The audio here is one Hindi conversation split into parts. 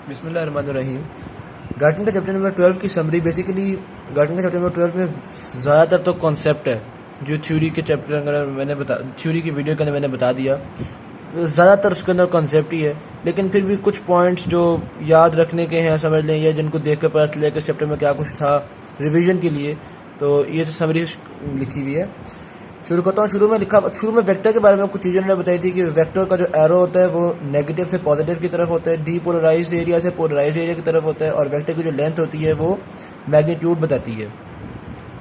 बिस्मिल्लाहिर्रहमानिर्रहीम। गार्डन का चैप्टर नंबर 12 की समरी बेसिकली गार्डन का चैप्टर नंबर 12 में ज़्यादातर तो कॉन्सेप्ट है जो थ्योरी के चैप्टर अंदर थ्योरी की वीडियो के अंदर मैंने बता दिया। ज़्यादातर उसके अंदर कॉन्सेप्ट ही है, लेकिन फिर भी कुछ पॉइंट्स जो याद रखने के हैं समझ लें, या जिनको देख कर पता चले कि इस चैप्टर में क्या कुछ था रिवीजन के लिए, तो ये तो समरी लिखी हुई है। शुरू करता हूँ। शुरू में वेक्टर के बारे में कुछ चीज़ें मैंने बताई थी कि वेक्टर का जो एरो होता है वो नेगेटिव से पॉजिटिव की तरफ होता है, डीपोलराइज एरिया से पोलराइज एरिया की तरफ होता है, और वेक्टर की जो लेंथ होती है वो मैग्नीट्यूड बताती है।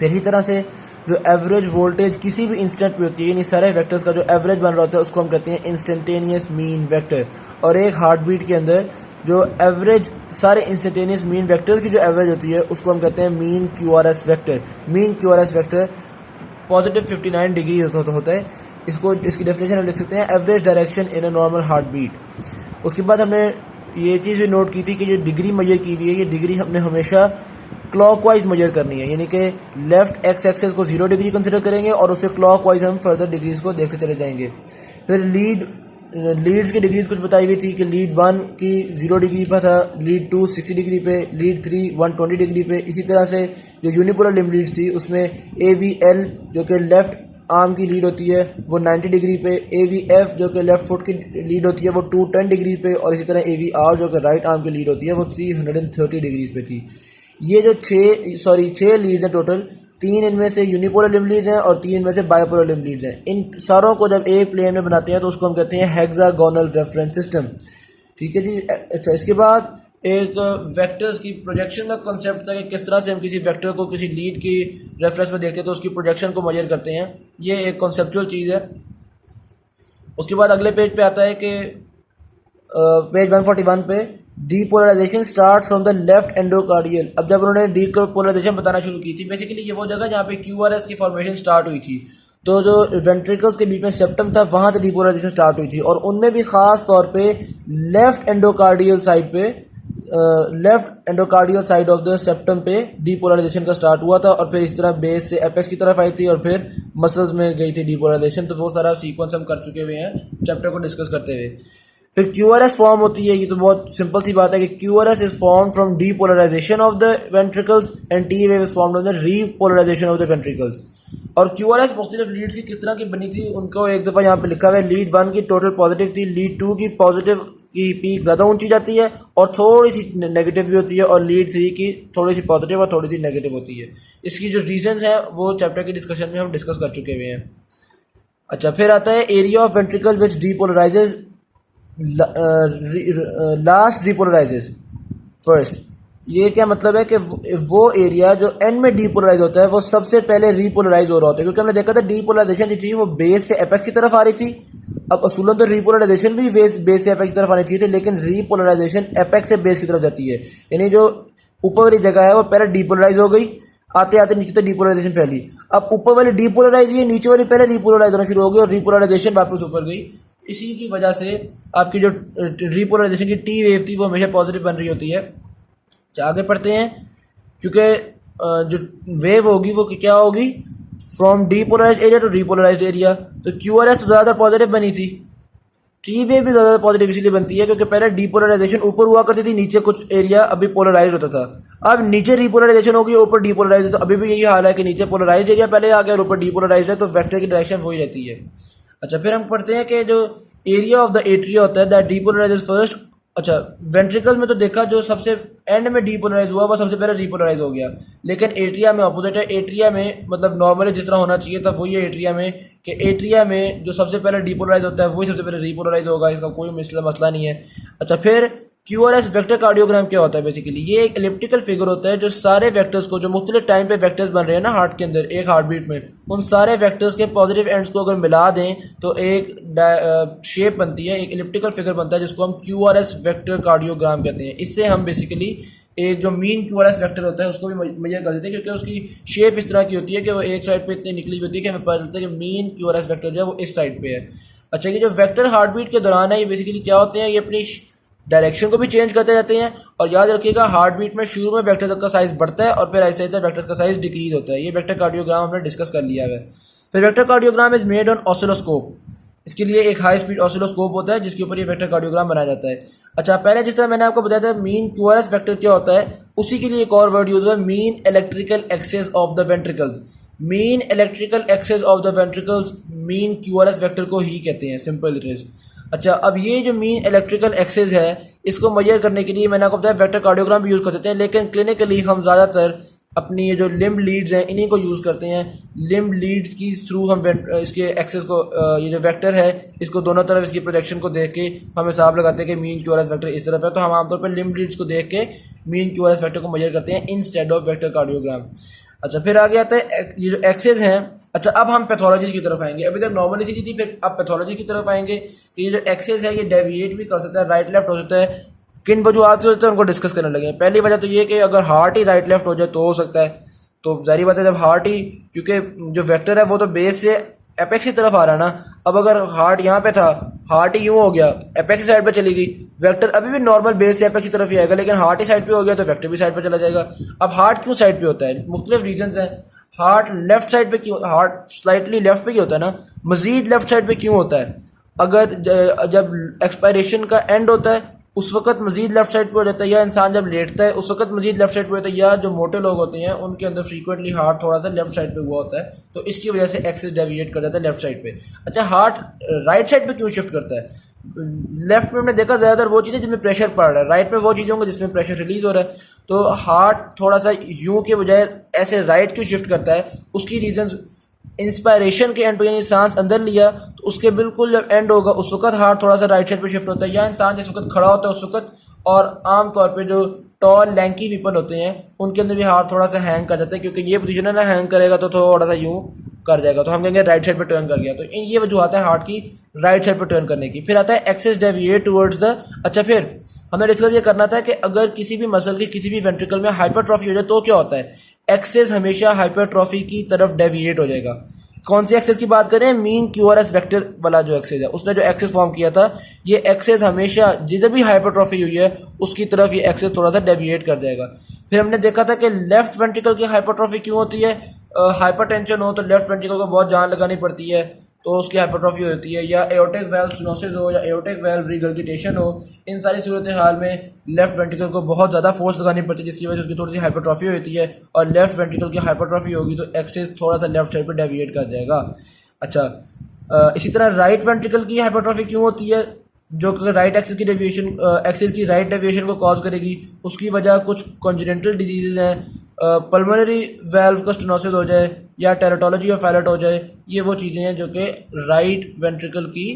फिर इसी तरह से जो एवरेज वोल्टेज किसी भी इंस्टेंट पे होती है, यानी सारे वेक्टर्स का जो एवरेज बन रहा होता है उसको हम कहते हैं इंस्टेंटेनियस मीन वेक्टर। और एक हार्ट बीट के अंदर जो एवरेज सारे इंस्टेंटेनियस मीन वेक्टर्स की जो एवरेज होती है उसको हम कहते हैं mean QRS vector. Mean QRS vector positive 59 degree होता है। इसकी डेफिनेशन हम लिख सकते हैं average direction in a normal heart beat. उसके बाद हमने ये चीज़ भी नोट की थी कि जो डिग्री मेजर की हुई है, ये डिग्री हमने हमेशा क्लॉकवाइज मेजर करनी है, यानी कि लेफ्ट एक्स एक्सेस को 0 डिग्री कंसिडर करेंगे और उससे क्लॉकवाइज हम फर्दर डिग्रीज को देखते चले जाएंगे। फिर लीड्स की डिग्रीज कुछ बताई हुई थी कि लीड 1 की 0 डिग्री पर था, लीड 2 60 डिग्री पे, लीड 3 120 डिग्री पे। इसी तरह से जो यूनिपोलर लिम्ब लीड्स थी उसमें AVL जो कि लेफ़्ट आर्म की लीड होती है वो 90 डिग्री पे, AVF जो कि लेफ़्ट फुट की लीड होती है वो 210 डिग्री पे, और इसी तरह AVR जो कि राइट आर्म की लीड होती है वो 330 डिग्रीज पे थी। ये जो छः लीड्स हैं टोटल, 3 इनमें से यूनिपोलर लिम्ब लीड्स हैं और 3 इनमें से बाइपोलर लिम्ब लीड्स हैं। इन सारों को जब एक प्लेन में बनाते हैं तो उसको हम कहते हैं हेक्सागोनल रेफरेंस सिस्टम। ठीक है जी। अच्छा, इसके बाद एक वेक्टर्स की प्रोजेक्शन का कॉन्सेप्ट था कि किस तरह से हम किसी वेक्टर को किसी लीड की रेफरेंस में देखते हैं तो उसकी प्रोजेक्शन को मेजर करते हैं। ये एक कॉन्सेप्चुअल चीज़ है। उसके बाद अगले पेज पे आता है कि पेज 141 पे depolarization start from the left endocardial. अब जब उन्होंने डीपोलराइजेशन बताना शुरू की थी, बेसिकली ये वो जगह जहाँ पे QRS की फॉर्मेशन स्टार्ट हुई थी, तो जो वेंट्रिकल्स के बीच में सेप्टम था वहाँ से डीपोलराइजेशन स्टार्ट हुई थी, और उनमें भी ख़ास तौर पे left endocardial side of the septum पे डीपोलराइजेशन का स्टार्ट हुआ था, और फिर इस तरह बेस से एपेक्स की तरफ आई थी और फिर मसल्स में गई थी डीपोलराइजेशन। तो वो सारा सीक्वेंस हम कर चुके हुए हैं चैप्टर को डिस्कस करते हुए। फिर QRS फॉर्म होती है। ये तो बहुत सिंपल सी बात है कि QRS is form from depolarization of the ventricles and T wave is formed of the repolarization of the ventricles. और QRS मुख्तलिफ लीड्स की किस तरह की बनी थी उनको एक दफ़ा यहाँ पे लिखा हुआ है। लीड 1 की टोटल पॉजिटिव थी, लीड 2 की पॉजिटिव की पीक ज़्यादा ऊंची जाती है और थोड़ी सी नेगेटिव भी होती है, और लीड 3 की थोड़ी सी पॉजिटिव और थोड़ी सी नेगेटिव होती है। इसकी जो रीजंस हैं वो चैप्टर के डिस्कशन में हम डिस्कस कर चुके हुए हैं। अच्छा, फिर आता है area of ventricle which depolarises last depolarises first. ये क्या मतलब है कि वो एरिया जो एंड में डीपोलराइज होता है वो सबसे पहले रीपोलराइज हो रहा होता है, क्योंकि हमने देखा था डीपोलराइजेशन जो थी वो बेस से एपेक्स की तरफ आ रही थी। अब असूलन तो रीपोलराइजेशन भी बेस से एपेक्स की तरफ आनी चाहिए थी, लेकिन रीपोलराइजेशन एपेक्स से बेस की तरफ जाती है, यानी जो ऊपर वाली जगह है वो पहले डीपोलराइज हो गई, आते आते नीचे तक डीपोलराइजेशन फैली। अब ऊपर वाली डीपोलराइज है, नीचे वाली पहले रीपोलराइज होना शुरू हो गई और रीपोलराइजेशन वापस ऊपर गई। इसी की वजह से आपकी जो रीपोलराइजेशन की T वेव थी वो हमेशा पॉजिटिव बन रही होती है। आगे पढ़ते हैं, क्योंकि जो वेव होगी वो क्या होगी, from depolarised area to repolarised area. तो QRS ज़्यादा पॉजिटिव बनी थी, T वेव भी ज़्यादा पॉजिटिव इसलिए बनती है क्योंकि पहले डीपोलराइजेशन ऊपर हुआ करती थी, नीचे कुछ एरिया अभी पोलराइज होता था। अब नीचे रीपोलराइजेशन होगी, ऊपर डीपोलराइज, तो अभी भी यही हाल है कि नीचे पोलराइज एरिया पहले आ गया और ऊपर डीपोलराइज है, तो वेक्टर की डायरेक्शन वही रहती है। अच्छा, फिर हम पढ़ते हैं कि जो एरिया ऑफ द एट्रिया होता है दैट डीपोलराइजेज फर्स्ट। अच्छा, वेंट्रिकल में तो देखा जो सबसे एंड में डीपोलराइज हुआ वो सबसे पहले रीपोलराइज हो गया, लेकिन एट्रिया में अपोजिट है। एट्रिया में मतलब नॉर्मली जिस तरह होना चाहिए था वही है एट्रिया में, कि एट्रिया में जो सबसे पहले डीपोलराइज होता है वही सबसे पहले रीपोलराइज होगा, इसका कोई मसला नहीं है। अच्छा, फिर QRS वेक्टर कार्डियोग्राम क्या होता है, बेसिकली ये एक एलिप्टिकल फिगर होता है जो सारे वेक्टर्स को, जो मुख्तलिफ टाइम पे वेक्टर्स बन रहे हैं ना हार्ट के अंदर एक हार्ट बीट में, उन सारे वेक्टर्स के पॉजिटिव एंड्स को अगर मिला दें तो एक शेप बनती है, एक एलिप्टिकल फिगर बनता है जिसको हम QRS वेक्टर कार्डियोग्राम कहते हैं। इससे हम बेसिकली एक जो मीन QRS वेक्टर होता है उसको भी मेजर कर देते हैं, क्योंकि उसकी शेप इस तरह की होती है कि वो एक साइड पे इतनी निकली हुई होती है कि हमें पता चलता है कि मीन QRS वेक्टर जो है वो इस साइड पे है। अच्छा, ये जो वेक्टर हार्ट बीट के दौरान है ये बेसिकली क्या होते हैं, ये अपनी डायरेक्शन को भी चेंज करते जाते हैं। और याद रखिएगा, हार्ट बीट में शुरू में वेक्टर का साइज बढ़ता है और फिर ऐसे ऐसे वेक्टर का साइज डिक्रीज होता है। ये वेक्टर कार्डियोग्राम हमने डिस्कस कर लिया है। फिर vector cardiogram is made on oscilloscope. इसके लिए एक हाई स्पीड ऑसिलोस्कोप होता है जिसके ऊपर ये वेक्टर कार्डियोग्राम बनाया जाता है। अच्छा, पहले जिस तरह मैंने आपको बताया था मीन क्यूआरएस वेक्टर क्या होता है, उसी के लिए एक और वर्ड यूज हुआ है, mean electrical axis of the ventricles. Mean electrical axis of the ventricles mean QRS vector को ही कहते हैं, सिंपल इट इज। अच्छा, अब ये जो मीन इलेक्ट्रिकल एक्सेस है इसको मेजर करने के लिए मैंने आपको बताया वेक्टर कार्डियोग्राम भी यूज़ कर सकते हैं, लेकिन क्लिनिकली हम ज़्यादातर अपनी ये जो लिम्ब लीड्स हैं इन्हीं को यूज़ करते हैं। लिम्ब लीड्स की थ्रू हम इसके एक्सेस को ये जो वेक्टर है इसको दोनों तरफ इसकी प्रोजेक्शन को देख के हम हिसाब लगाते हैं कि मीन क्यूआरएस वेक्टर इस तरफ है, तो हम आमतौर पर लिम्ब लीड्स को देख के मीन क्यूआरएस वेक्टर को मेजर करते हैं इंस्टेड ऑफ वेक्टर कार्डियोग्राम। अच्छा, फिर आगे आता है ये जो एक्सेस हैं। अच्छा, अब हम पैथोलॉजी की तरफ आएंगे। अभी तक नॉर्मली सी थी, फिर अब पैथोलॉजी की तरफ आएंगे कि ये जो एक्सेस है ये डेविएट भी कर सकता है, राइट लेफ्ट हो सकता है। किन वजूहत से होता है उनको डिस्कस करने लगे। पहली वजह तो ये कि अगर हार्ट ही राइट लेफ्ट हो जाए तो हो सकता है, तो जाहिर बात है जब हार्ट ही, क्योंकि जो वेक्टर है वो तो बेस से एपेक्स की तरफ आ रहा है ना। अब अगर हार्ट यहाँ पे था, हार्ट ही यूँ हो गया, एपेक्स साइड पे चली गई, वेक्टर अभी भी नॉर्मल बेस से एपेक्स की तरफ ही आएगा, लेकिन हार्ट ही साइड पे हो गया तो वेक्टर भी साइड पे चला जाएगा। अब हार्ट क्यों साइड पे होता है, मुख्तलिफ रीजंस हैं। हार्ट लेफ्ट साइड पे क्यों, हार्ट स्लाइटली लेफ्ट पे ही होता है ना, मजीद लेफ्ट साइड पे क्यों होता है? अगर जब एक्सपायरेशन का एंड होता है उस वक्त मजीद लेफ्ट साइड पे हो जाता है, या इंसान जब लेटता है उस वक्त मजीद लेफ्ट साइड पे होता है, या जो मोटे लोग होते हैं उनके अंदर फ्रीक्वेंटली हार्ट थोड़ा सा लेफ्ट साइड पे हुआ होता है, तो इसकी वजह से एक्सेस डेविएट कर जाता है लेफ्ट साइड पे। अच्छा, हार्ट राइट साइड पे क्यों शिफ्ट करता है? लेफ्ट में हमने देखा ज़्यादातर वो चीज़ें जिसमें प्रेशर पड़ रहा है, राइट में वो चीज़ें होंगी जिसमें प्रेशर रिलीज हो रहा है। तो हार्ट थोड़ा सा यूं के बजाय ऐसे राइट क्यों शिफ्ट करता है? उसकी रीजन इंस्पायरेशन के एंड पे, यानी सांस अंदर लिया तो उसके बिल्कुल जब एंड होगा उस वक्त हार्ट थोड़ा सा राइट साइड पे शिफ्ट होता है, या इंसान जिस वक्त खड़ा होता है उस वक्त। और आम तौर पे जो टॉल लैंकी पीपल होते हैं उनके अंदर भी हार्ट थोड़ा सा हैंग कर जाता है, क्योंकि ये पोजीशन है ना, हैंग करेगा तो थोड़ा सा यूं कर जाएगा, तो हम कहेंगे राइट साइड पे टर्न कर गया। तो इन ये वजूहत है हार्ट की राइट साइड पे टर्न करने की। फिर आता है एक्सेस डेविएट टुवर्ड्स द। अच्छा, फिर हमें डिस्कस ये करना था कि अगर किसी भी मसल की किसी भी वेंट्रिकल में हाइपरट्रॉफी हो जाए तो क्या होता है? एक्सेस हमेशा हाइपरट्रॉफी की तरफ डेविएट हो जाएगा। कौन सी एक्सेस की बात करें? मीन क्यूआरएस वेक्टर वाला जो एक्सेस है, उसने जो एक्सेस फॉर्म किया था, ये एक्सेस हमेशा जिधर भी हाइपरट्रॉफी हुई है उसकी तरफ ये एक्सेस थोड़ा सा डेविएट कर जाएगा। फिर हमने देखा था कि लेफ्ट वेंट्रिकल की हाइपरट्रॉफी क्यों होती है? हाइपरटेंशन हो तो लेफ्ट वेंट्रिकल को बहुत जान लगानी पड़ती है तो उसकी हाइपरट्रॉफी होती है, या एओर्टिक वाल्व स्टेनोसिस हो, या एओर्टिक वाल्व रिगर्गिटेशन हो। इन सारी सूरत हाल में लेफ्ट वेंट्रिकल को बहुत ज़्यादा फोर्स लगानी पड़ती है, जिसकी वजह से उसकी थोड़ी सी हाइपरट्रॉफी होती है, और लेफ्ट वेंट्रिकल की हाइपरट्रॉफी होगी तो एक्सेस थोड़ा सा लेफ्ट साइड पर डेविएट कर जाएगा। अच्छा, इसी तरह राइट वेंट्रिकल की हाइपरट्रॉफी क्यों होती है? जो कि राइट एक्सेस की डेविएशन, एक्सेस की राइट डेविएशन को कॉज करेगी। उसकी वजह कुछ कॉन्जेनिटल डिजीज़ हैं, पल्मोनरी वाल्व का स्टेनोसिस हो जाए, या टेराटोलॉजी ऑफ फैलेट हो जाए। ये वो चीज़ें हैं जो कि राइट वेंट्रिकल की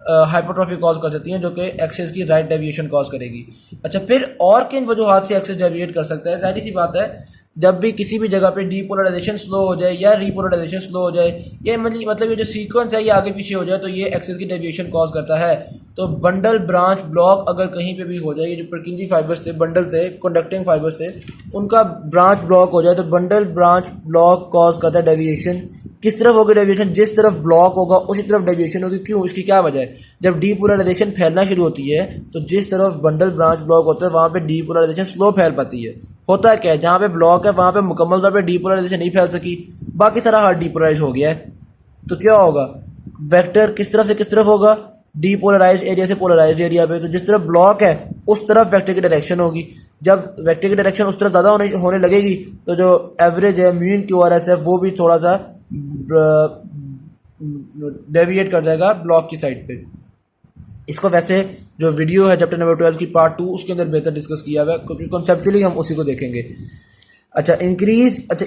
हाइपरट्रॉफी कॉज कर सकती हैं, जो कि एक्सेस की राइट डेविएशन कॉज करेगी। अच्छा, फिर और किन वजूहात से एक्सेस डेविएट कर सकता है? जाहिर सी बात है, जब भी किसी भी जगह पे डीपोलराइजेशन स्लो हो जाए या रीपोलराइजेशन स्लो हो जाए, ये मतलब ये जो सीक्वेंस है ये आगे पीछे हो जाए, तो ये एक्सेस की डेविएशन कॉज करता है। तो बंडल ब्रांच ब्लॉक अगर कहीं पे भी हो जाए, ये जो परकिंजी फाइबर्स थे, बंडल थे, कंडक्टिंग फाइबर्स थे, उनका ब्रांच ब्लॉक हो जाए तो बंडल ब्रांच ब्लॉक कॉज करता है डेविएशन। किस तरफ होगी डेविएशन? जिस तरफ ब्लॉक होगा उसी तरफ डेविएशन होगी। क्यों? इसकी क्या वजह है? जब डीपोलराइजेशन फैलना शुरू होती है तो जिस तरफ बंडल ब्रांच ब्लॉक होता है वहाँ पे डीपोलराइजेशन स्लो फैल पाती है। होता क्या है, जहाँ पे ब्लॉक है वहाँ पे मुकम्मल तौर पे डीपोलराइजेशन नहीं फैल सकी, बाकी सारा हार्ट डीपोलराइज हो गया है, तो क्या होगा? वेक्टर किस तरफ से किस तरफ होगा? डीपोलराइज एरिया से पोलराइज एरिया पे। तो जिस तरफ ब्लॉक है उस तरफ वेक्टर की डायरेक्शन होगी। जब वेक्टर की डायरेक्शन उस तरफ ज़्यादा होने लगेगी तो जो एवरेज है मीन क्यूआरएस है वो भी थोड़ा सा डेविएट कर जाएगा ब्लॉक की साइड पे। इसको वैसे जो वीडियो है चैप्टर नंबर 12 की पार्ट 2 उसके अंदर बेहतर डिस्कस किया हुआ है, क्योंकि कॉन्सेप्चुअली हम उसी को देखेंगे। अच्छा,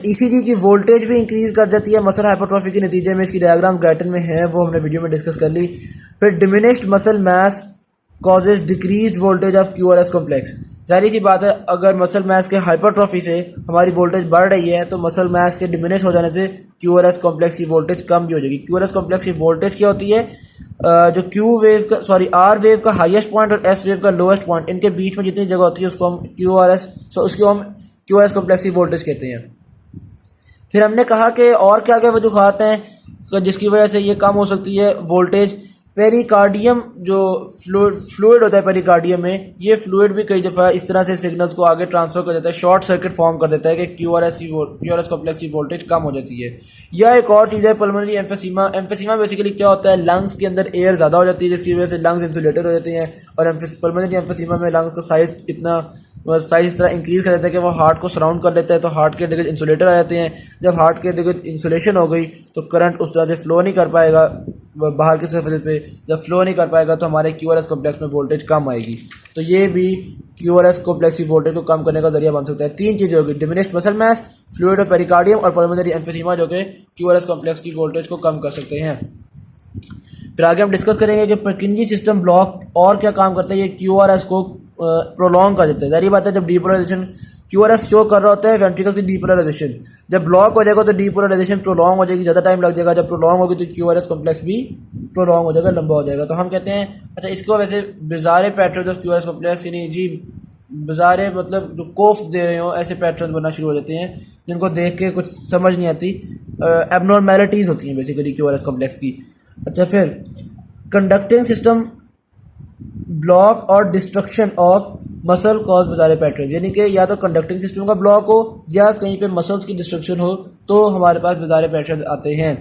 ईसीजी की वोल्टेज भी इंक्रीज कर जाती है मसल हाइपरट्रॉफी के नतीजे में। इसकी डायग्राम्स गाइटन में हैं, वो हमने वीडियो में डिस्कस कर ली। फिर diminished muscle mass causes decrease voltage of QRS complex. जाहिर सी बात है, अगर मसल मास के हाइपरट्रॉफी से हमारी वोल्टेज बढ़ रही है तो मसल मास के डिमिनिश हो जाने से क्यूआरएस कॉम्प्लेक्स की वोल्टेज कम भी हो जाएगी। क्यूआरएस कॉम्प्लेक्स की वोल्टेज क्या होती है? जो आर वेव का हाईएस्ट पॉइंट और एस वेव का लोएस्ट पॉइंट, इनके बीच में जितनी जगह होती है उसको हम क्यूआरएस कॉम्प्लेक्स की वोल्टेज कहते हैं। फिर हमने कहा कि और क्या क्या वजूहात हैं जिसकी वजह से ये कम हो सकती है वोल्टेज। पेरिकार्डियम जो फ्लूइड होता है पेरिकार्डियम में, ये फ्लूइड भी कई दफ़ा इस तरह से सिग्नल्स को आगे ट्रांसफ़र कर देता है, शॉर्ट सर्किट फॉर्म कर देता है कि क्यूआरएस कॉम्प्लेक्स की वोल्टेज कम हो जाती है। या एक और चीज़ है पल्मोनरी एम्फीसीमा। एम्फीसीमा बेसिकली क्या होता है, लंग्स के अंदर एयर ज़्यादा हो जाती है जिसकी वजह से लंग्स इंसुलेटेड हो जाते हैं, और पल्मोनरी एम्फीसीमा में लंग्स का साइज इस तरह इंक्रीज़ कर देता है कि वो हार्ट को सराउंड कर लेता है, तो हार्ट के इर्द गिर्द इंसुलेटर आ जाते हैं। जब हार्ट के इर्द गिर्द इंसुलेशन हो गई तो करंट उस तरह से फ्लो नहीं कर पाएगा बाहर की सरफेस पे। जब फ्लो नहीं कर पाएगा तो हमारे क्यूआरएस कॉम्प्लेक्स में वोल्टेज कम आएगी। तो ये भी क्यूआरएस कॉम्प्लेक्स की वोल्टेज को कम करने का जरिया बन सकता है। तीन चीज़ें होगी, diminished muscle mass, fluid of pericardium और पल्मोनरी एम्फीसीमा, जो कि क्यूआरएस कॉम्प्लेक्स की वोल्टेज को कम कर सकते हैं। फिर आगे हम डिस्कस करेंगे कि परकिंजी सिस्टम ब्लॉक और क्या काम करता है। ये क्यूआरएस को प्रोलॉन्ग कर देता है। जाहिर बात है, जब डीपोलराइजेशन क्यूआरएस शो कर रहा होता है वेंट्रिकल्स की डीपोलराइजेशन, जब ब्लॉक हो जाएगा तो डीपोलराइजेशन प्रोलॉन्ग हो जाएगी, ज़्यादा टाइम लग जाएगा। जब प्रोलॉन्ग होगी तो क्यूआरएस कॉम्प्लेक्स भी प्रोलॉन्ग हो जाएगा, लंबा हो जाएगा। तो हम कहते हैं अच्छा, इसको वैसे बिज़ारे पैटर्न ऑफ क्यूआरएस कॉम्प्लेक्स, यानी जी बिज़ारे मतलब जो कोफ्स दे रहे हो, ऐसे पैटर्न बनना शुरू हो जाते हैं जिनको देख के कुछ समझ नहीं आती, एबनॉर्मेलिटीज़ होती हैं बेसिकली क्यूआरएस कॉम्प्लेक्स की। अच्छा, फिर कंडक्टिंग सिस्टम ब्लॉक और destruction of muscle cause bizarre pattern, यानी कि या तो कंडक्टिंग सिस्टम का ब्लॉक हो या कहीं पे मसल्स की डिस्ट्रक्शन हो तो हमारे पास बिज़ारे पैटर्न आते हैं।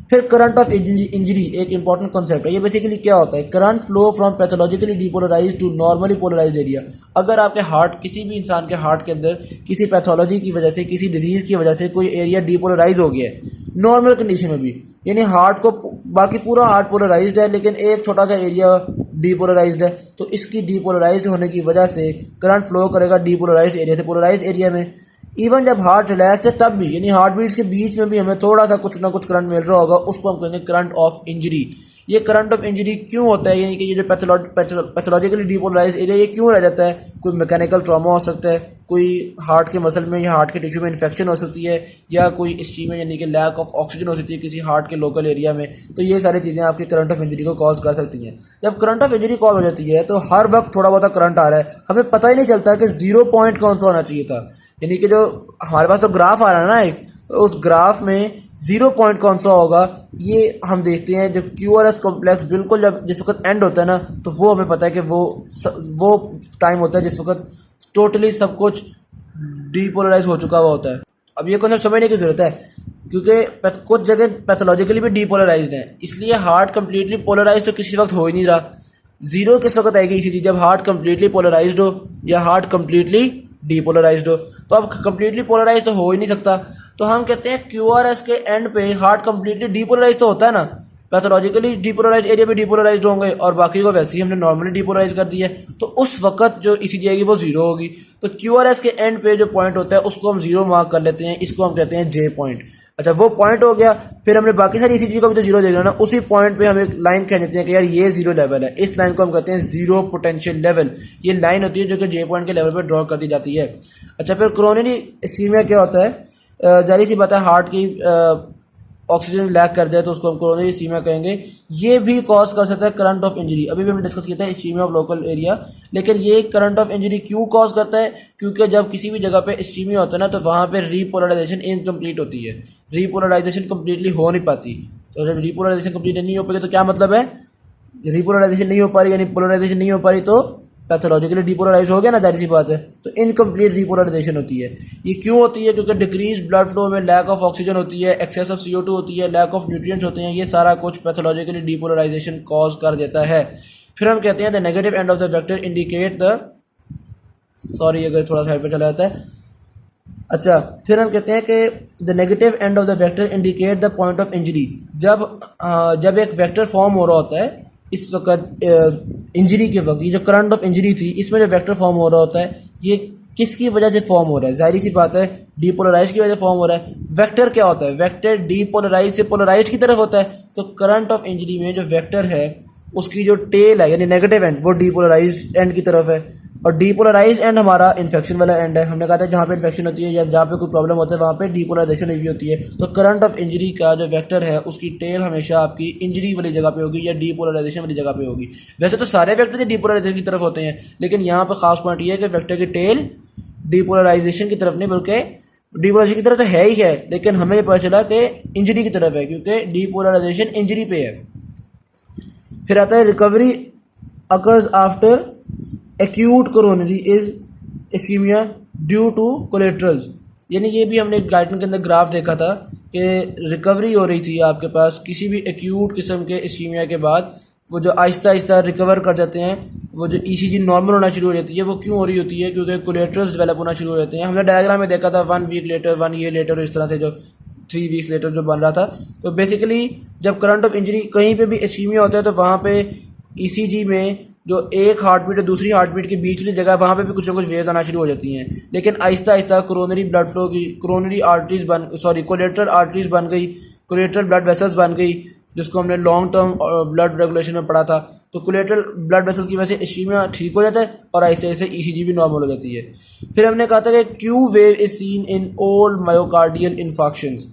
फिर करंट ऑफ इंजरी एक इंपॉर्टेंट कॉन्सेप्ट है। ये बेसिकली क्या होता है, current flow from pathologically depolarize to normally polarize area. अगर आपके हार्ट, किसी भी इंसान के हार्ट के अंदर किसी पैथोलॉजी की वजह से, किसी डिजीज़ की वजह से कोई एरिया डीपोलराइज हो गया है नॉर्मल कंडीशन में भी, यानी हार्ट को बाकी पूरा हार्ट पोलराइज्ड है लेकिन एक छोटा सा एरिया डीपोलराइज्ड है, तो इसकी डीपोलराइज होने की वजह से करंट फ्लो करेगा डीपोलराइज्ड एरिया से पोलराइज्ड एरिया में। इवन जब हार्ट रिलैक्स है तब भी, यानी हार्ट बीट्स के बीच में भी हमें थोड़ा सा कुछ ना कुछ करंट मिल रहा होगा, उसको हम कहेंगे करंट ऑफ इंजरी। ये करंट ऑफ इंजरी क्यों होता है, यानी कि ये जो पैथोलॉजिकली डीपोलराइज एरिया ये क्यों रह जाता है, कोई मैकेनिकल ट्रॉमा हो सकता है, कोई हार्ट के मसल में या हार्ट के टिश्यू में इन्फेक्शन हो सकती है, या कोई इस्कीमिया में यानी कि लैक ऑफ ऑक्सीजन हो सकती है किसी हार्ट के लोकल एरिया में। तो ये सारी चीज़ें आपके करंट ऑफ इंजरी को कॉज कर सकती हैं। जब करंट ऑफ इंजरी कॉज हो जाती है तो हर वक्त थोड़ा बहुत करंट आ रहा है, हमें पता ही नहीं चलता कि जीरो पॉइंट कौन सा होना चाहिए था, यानी कि जो हमारे पास तो ग्राफ आ रहा है ना एक, तो उस ग्राफ में जीरो पॉइंट कौन सा होगा ये हम देखते हैं जब क्यूआरएस कॉम्प्लेक्स बिल्कुल जब जिस वक्त एंड होता है ना, तो वो हमें पता है कि वो टाइम होता है जिस वक्त टोटली सब कुछ डीपोलराइज हो चुका हुआ होता है। अब ये कॉन्सेप्ट समझने की ज़रूरत है क्योंकि कुछ जगह पैथोलॉजिकली भी डीपोलराइज्ड है, इसलिए हार्ट कम्प्लीटली पोलराइज तो किसी वक्त हो ही नहीं रहा। जीरो किस वक्त आएगी, इसी जब हार्ट कम्प्लीटली पोलराइज्ड हो या हार्ट कम्प्लीटली डीपोलराइज्ड हो। तो अब कम्प्लीटली पोलराइज तो हो ही नहीं सकता, तो हम कहते हैं क्यूआरएस के एंड पे हार्ट कम्प्लीटली डीपोलराइज तो होता है ना, पैथोलॉजिकली डीपोलराइज एरिया पे डीपोलराइज्ड होंगे और बाकी को वैसे ही हमने नॉर्मली डीपोलराइज कर दिया है, तो उस वक्त जो ईसीजी आएगी वो जीरो होगी। तो क्यूआरएस के एंड पे जो पॉइंट होता है उसको हम जीरो मार्क कर लेते हैं, इसको हम कहते हैं जे पॉइंट। अच्छा, वो पॉइंट हो गया, फिर हमने बाकी सारी ईसीजी को भी तो जीरो देखना ना, उसी पॉइंट पे हम एक लाइन कह देते हैं कि यार ये जीरो लेवल है, इस लाइन को हम कहते हैं जीरो पोटेंशियल लेवल। ये लाइन होती है जो कि जे पॉइंट के लेवल पर ड्रॉ कर दी जाती है। अच्छा, फिर कोरोनरी इस्कीमिया क्या होता है, जाहिर सी बात है हार्ट की ऑक्सीजन लैक कर जाए तो उसको हम कोरोनरी इस्कीमिया कहेंगे। ये भी कॉज कर सकता है करंट ऑफ इंजरी। अभी भी हमने डिस्कस किया था इस्कीमिया ऑफ लोकल एरिया, लेकिन ये करंट ऑफ इंजरी क्यों कॉज करता है, क्योंकि जब किसी भी जगह पे इस्कीमिया होता है ना तो वहाँ पे रीपोलराइजेशन इनकम्प्लीट होती है, रीपोलराइजेशन कम्प्लीटली हो नहीं पाती। तो जब रीपोलराइजेशन कम्प्लीट नहीं हो पाएगी तो क्या मतलब है, रीपोलराइजेशन नहीं हो पा रही यानी पोलराइजेशन नहीं हो पा रही तो पैथोलॉजिकली डीपोलराइज हो गया ना, जाहिर सी बात है। तो इनकम्प्लीट डीपोलराइजेशन होती है। ये क्यों होती है, क्योंकि डिक्रीज ब्लड फ्लो में लैक ऑफ ऑक्सीजन होती है, एक्सेस ऑफ CO2 होती है, लैक ऑफ न्यूट्रिएंट्स होते हैं, ये सारा कुछ पैथोलॉजिकली डीपोलराइजेशन कॉज कर देता है। फिर हम कहते हैं the negative end of the vector indicate the, sorry अगर थोड़ा साइड पर चला जाता है। अच्छा, फिर हम कहते हैं कि the negative end of the vector indicate the point of injury. जब एक वेक्टर फॉर्म हो रहा होता है इस वक्त इंजरी के वक्त, ये जो करंट ऑफ इंजरी थी इसमें जो वेक्टर फॉर्म हो रहा होता है ये किसकी वजह से फॉर्म हो रहा है, जाहिर सी बात है डीपोलराइज की वजह से फॉर्म हो रहा है। वेक्टर क्या होता है, वेक्टर डीपोलराइज से पोलराइज की तरफ होता है। तो करंट ऑफ इंजरी में जो वेक्टर है उसकी जो टेल है यानी नेगेटिव एंड वो डीपोलराइज एंड की तरफ है, और डीपोलराइज एंड हमारा इन्फेक्शन वाला एंड है। हमने कहा था जहाँ पे इन्फेक्शन होती है या जहाँ पे कोई प्रॉब्लम होता है वहाँ पे डीपोलराइजेशन हुई होती है। तो करंट ऑफ इंजरी का जो वेक्टर है उसकी टेल हमेशा आपकी इंजरी वाली जगह पे होगी या डीपोलराइजेशन वाली जगह पे होगी। वैसे तो सारे वेक्टर डीपोलराइजेशन की तरफ होते हैं, लेकिन यहाँ पर खास पॉइंट ये है कि वेक्टर की टेल डीपोलराइजेशन की तरफ नहीं बल्कि डीपोलराइजेशन की तरफ तो है ही है, लेकिन हमें पता चला कि इंजरी की तरफ है क्योंकि डीपोलराइजेशन इंजरी पे है। फिर आता है recovery occurs after acute coronary is ischemia due to collaterals, यानी ये भी हमने गाइडलाइन के अंदर ग्राफ देखा था कि रिकवरी हो रही थी आपके पास किसी भी एक्यूट किस्म के इस्कीमिया के बाद, वो जो आहिस्ता आहिस्ता रिकवर कर जाते हैं, वो जो ईसीजी नॉर्मल होना शुरू हो जाती है, वो क्यों हो रही होती है? क्योंकि कोलेट्रल्स डेवलप होना शुरू हो जाते हैं। हमने डायग्राम में देखा था 1 वीक लेटर, 1 ईयर लेटर, इस तरह से जो 3 वीक्स लेटर जो बन रहा था। तो बेसिकली जब करंट ऑफ इंजरी कहीं पे भी इस्कीमिया होता है तो वहाँ पे ईसीजी में जो एक हार्ट बीट और दूसरी हार्ट बीट के बीच वाली जगह वहाँ पे भी कुछ ना कुछ वेव्स आना शुरू हो जाती हैं। लेकिन Aahista Aahista coronary blood flow की कोरोनरी आर्टरीज कोलेटरल आर्टरीज बन गई, कोलेटरल ब्लड वेसल्स बन गई, जिसको हमने लॉन्ग टर्म ब्लड रेगुलेशन में पढ़ा था। तो कोलेटरल ब्लड वेसल्स की वजह से इस्कीमिया ठीक हो जाता है और आहिस्ते आहिस्ते ईसीजी भी नॉर्मल हो जाती है। फिर हमने कहा था कि Q wave is seen in old myocardial infections.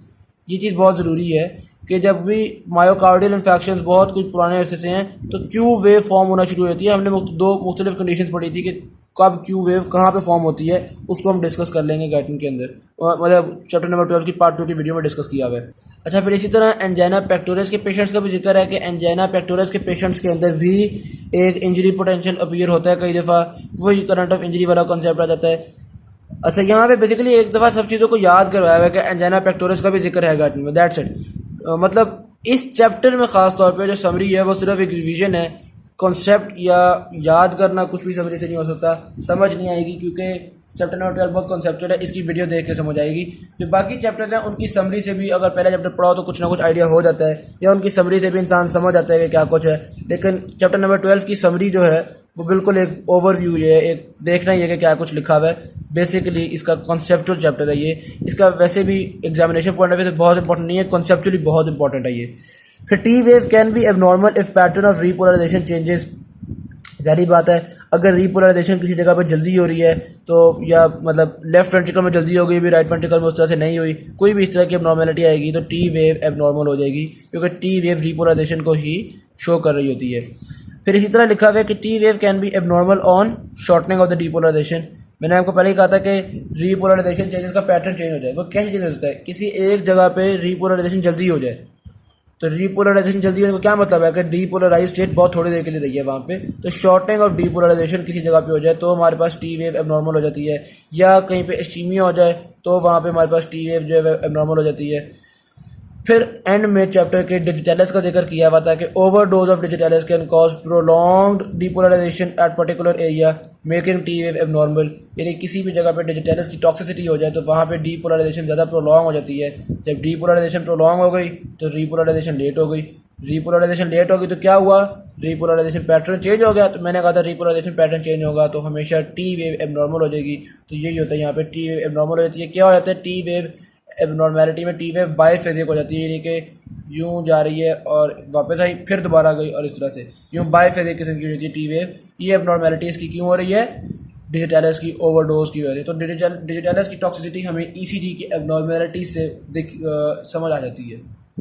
ये चीज़ बहुत ज़रूरी है कि जब भी मायोकार्डियल इन्फेक्शंस बहुत कुछ पुराने अरसे से हैं तो क्यू वेव फॉर्म होना शुरू हो जाती है। हमने दो मुख्तलिफ कंडीशंस पढ़ी थी कि कब क्यू वेव कहाँ पे फॉर्म होती है, उसको हम डिस्कस कर लेंगे गाइडलाइन के अंदर, मतलब चैप्टर नंबर 12 की पार्ट 2 की वीडियो में डिस्कस किया हुआ है। अच्छा, फिर इसी तरह एंजाइना पेक्टोरस के पेशेंट्स का भी जिक्र है कि एंजाइना पेक्टोरस के पेशेंट्स के अंदर भी एक इंजरी पोटेंशियल अपीयर होता है। कई दफ़ा वही करंट ऑफ इंजरी वाला कॉन्सेप्ट आ जाता है। अच्छा, यहाँ पे बेसिकली एक दफ़ा सब चीज़ों को याद करवाया हुआ है कि एंजाइना पेक्टोरस का भी जिक्र है गाइडलाइन में, दैट्स इट। मतलब इस चैप्टर में ख़ास तौर पे जो समरी है वो सिर्फ एक रिवीजन है। कॉन्सेप्ट या याद करना कुछ भी समरी से नहीं हो सकता, समझ नहीं आएगी, क्योंकि चैप्टर नंबर 12 बहुत कॉन्सेप्चुअल है। इसकी वीडियो देख के समझ आएगी। जो बाकी चैप्टर्स हैं उनकी समरी से भी अगर पहला चैप्टर पढ़ाओ तो कुछ ना कुछ आइडिया हो जाता है, या उनकी समरी से भी इंसान समझ आता है कि क्या कुछ है। लेकिन चैप्टर नंबर 12 की समरी जो है वो बिल्कुल एक ओवरव्यू है, एक देखना ही है कि क्या कुछ लिखा हुआ है। बेसिकली इसका कॉन्सेप्चुअल चैप्टर है ये। इसका वैसे भी एग्जामिनेशन पॉइंट ऑफ व्यू से बहुत इंपॉर्टेंट नहीं है, कॉन्सेप्चुअली बहुत इंपॉर्टेंट है ये। फिर T wave can be abnormal if pattern of repolarisation changes. ज़ाहिर बात है, अगर रीपोलराइजेशन किसी जगह पर जल्दी हो रही है तो, या मतलब लेफ्ट वेंट्रिकल में जल्दी हो गई भी, राइट वेंट्रिकल में उस तरह से नहीं हुई, कोई भी इस तरह की एबनॉर्मलिटी आएगी तो टी वेव एबनॉर्मल हो जाएगी, क्योंकि टी वेव रीपोलराइजेशन को ही शो कर रही होती है। फिर इसी तरह लिखा हुआ है कि T wave can be abnormal on shortening of the depolarization. मैंने आपको पहले ही कहा था कि रीपोलराइजेशन चेंजेस का पैटर्न चेंज हो जाए। वो कैसे चेंज हो सकता है? किसी एक जगह पे रीपोलराइजेशन जल्दी हो जाए। तो रीपोलराइजेशन जल्दी होने का क्या मतलब है? कि डीपोलराइज स्टेट बहुत थोड़ी देर के लिए रही है वहाँ पे, तो शॉर्टनिंग ऑफ डीपोलराइजेशन किसी जगह पे हो जाए तो हमारे पास टी वेव एबनॉर्मल हो जाती है, या कहीं पे इस्कीमिया हो जाए तो वहाँ पे हमारे पास टी वेव जो है एबनॉर्मल हो जाती है। फिर एंड में चैप्टर के डिजिटलिस का जिक्र किया हुआ था कि overdose of digitalis can cause prolonged depolarization at particular area making T wave abnormal. यानी किसी भी जगह पे डिजिटलिस की टॉक्सिसिटी हो जाए तो वहाँ पे डीपोलराइजेशन ज़्यादा प्रोलॉन्ग हो जाती है। जब डीपोलराइजेशन प्रोलॉन्ग हो गई तो रीपोलराइजेशन लेट हो गई। रीपोलराइजेशन लेट होगी तो क्या हुआ? रीपोलराइजेशन पैटर्न चेंज हो गया। तो मैंने कहा था रीपोलराइजेशन पैटर्न चेंज होगा तो हमेशा टी वेव एबनॉर्मल हो जाएगी। तो यही होता है यहाँ पे, टी वेव एबनॉर्मल हो जाती है। क्या हो जाता है? टी वेव एबनॉर्मेलिटी में टी वेव बाईफेजिक हो जाती है, यानी कि यूँ जा रही है और वापस आई, फिर दोबारा गई, और इस तरह से यूँ बाईफेजिक किस्म की होती है टी वेव। ये एबनॉर्मेलिटी इसकी क्यों हो रही है? डिजिटलिस की ओवरडोज की वजह से। तो डिजिटलिस की टॉक्सिसिटी हमें ईसीजी की एबनॉर्मेलिटी से समझ आ जाती है।